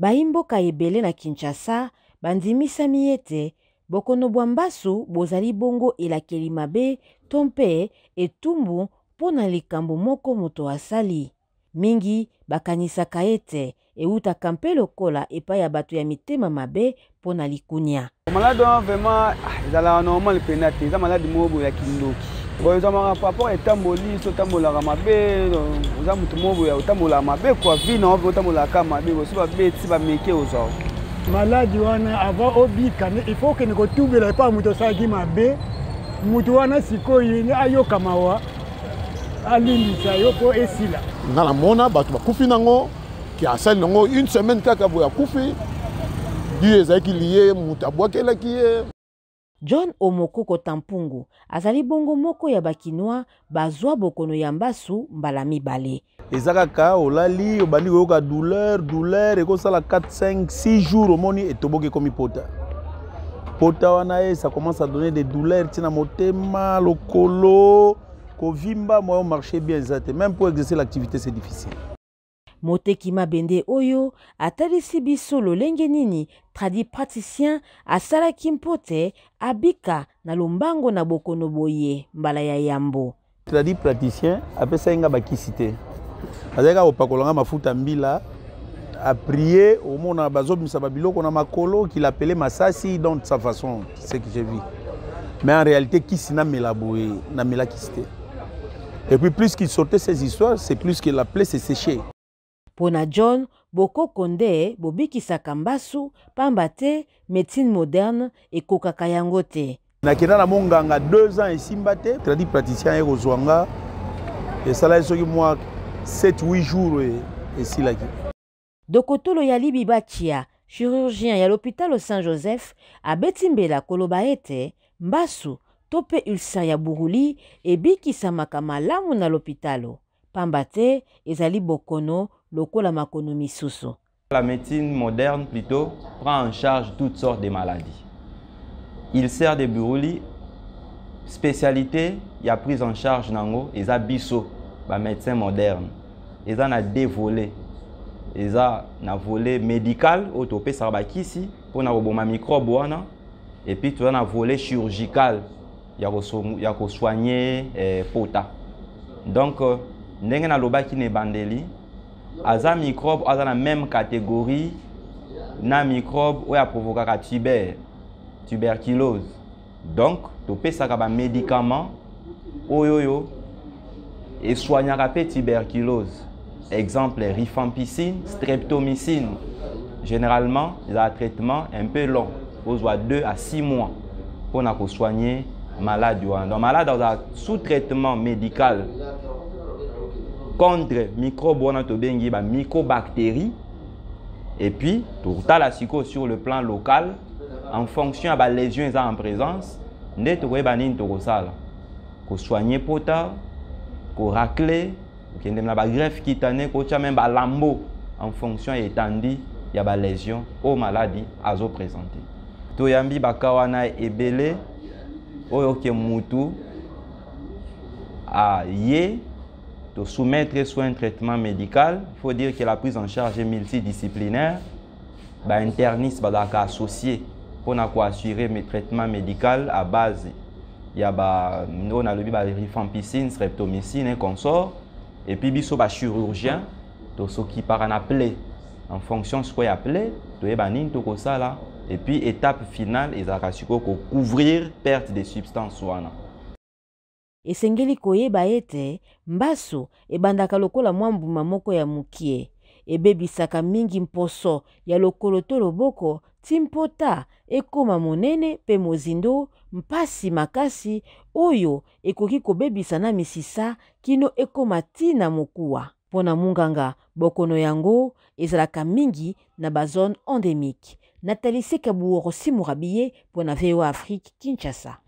Baimboka ebele na Kinshasa bandimisami ete bokono bwa mbasu bozali bongo elakeli mabe to mpe etumbu mpo na likambo moko moto asali. Mingi bakanisaka ete eutaka mpe lokola epai ya bato ya mitema mabe mpo na likunya. Malade vraiment ezala normal pena te, eza malade moko ya kindoki. Bon, ils ont rapport etamboli so tambola mabe, za mutu mobo ya tambola mabe kwa vie na obo tambola kama mabe, so ba beti ba meke ozo. Maladi wana avant obika il faut que niko tubela pa mutu saki mabe, mutu wana sikoyi ayoka mawa alindisa yo po esila. Ngala mona batu bakufi nango ki asali nango une semaine kaka boya kufi. Dieu ezaki lié mutu abwakela kiye. John Omokoko Tampungu azali bongo moko ya bakinois bazwa bokono ya mbasu mbala mibale. Ezakaka olali obandi koyoka douleur ekosala 4 5 6 jours omoni etoboki komi pota. Pota wana ça commence à donner des douleurs tina motema lokolo kovimba moyo marcher bien zate même pour exercer l'activité c'est difficile. Moteki Mabende oyo atalisi biso lolenge nini tradi praticien asalaki mpote abika na lombango na bokono boye mbala ya yambo. Tradi praticien apesa inga bakisite. Azeka opakolanga mafuta mbila a prier au mona bazobimisa babiloko na makolo qu'il appelait Masasi dans sa façon, c'est ce que j'ai vu. Mais en réalité kisina melaboye na melakiste. Et puis plus qu'il sortait ces histoires, c'est plus que la plaie s'est séchée. Pona John, boko konde bobikisaka mbasu pambate médecine moderne et kokaka yango te. Nakenda na monganga 2 ans esimba te, tradi praticien eko zwanga et sala soki moi 7-8 jours et silaki. Dokotolo ya Libi Bachia, chirurgien ya l'hôpital Saint-Joseph, abetimbela koloba ete mbasu tope ulcer ya buruli ebikisamaka malamu na l'hôpitalo. Pambate ezali bokono lokola makono misusu. La médecine moderne plutôt prend en charge toutes sortes de maladies. Il sert de buruli, spécialité, il y a prise en charge nango, ils a biso, ba médecin moderne. Ils en a deux volets. Ils a un volet médical, autopé sarbakisi, pour na roboma microbe wana, et puis tu as un volet chirurgical, il y a ko soigner pota. Donc ndenge na loba ki ne bandeli, aza microbe aza na même catégorie na microbe ou a provoqué tuberculose. Donc to pesa ka ba médicament oyoyo et soignera pe tuberculose. Exemple rifampicine, streptomycine. Généralement, il y a un traitement un peu long, aux 2 à 6 mois pour soigner malade. Donc malade dans un sous-traitement médical contre microbes, mycobactéries, et puis tout la psycho sur le plan local en fonction de la lésion en présence, nous soigner pota, racler, greffe kitanée, même lambeau en fonction étendue il y a des lésions aux maladies à zo présenter. Toyambi bakawana ebele oyoke mutu a ye de soumettre soit un traitement médical. Il faut dire que la prise en charge est multidisciplinaire. Interniste va associé pour assurer mes traitements médicaux à base. Il y a le rifampicine, streptomycine et consort. Et puis il y a chirurgien qui par en appelé en fonction de ce qu'on appelé. Et puis étape finale, il y a couvrir perte de substances. Esengeli koyeba ete mbasu ebandaka lokola mwambuma moko ya mukie ebebisaka mingi mposo ya lokolo to loboko timpota ekoma monene pe mozindo mpasi makasi oyo ekoki kobebisa na misisa kino ekoma tina mokuwa. Pona munganga bokono yango ezalaka mingi na bazone endémique. Nathalie Sekabuoro Simurabiye pona VOA Afrique Kinshasa.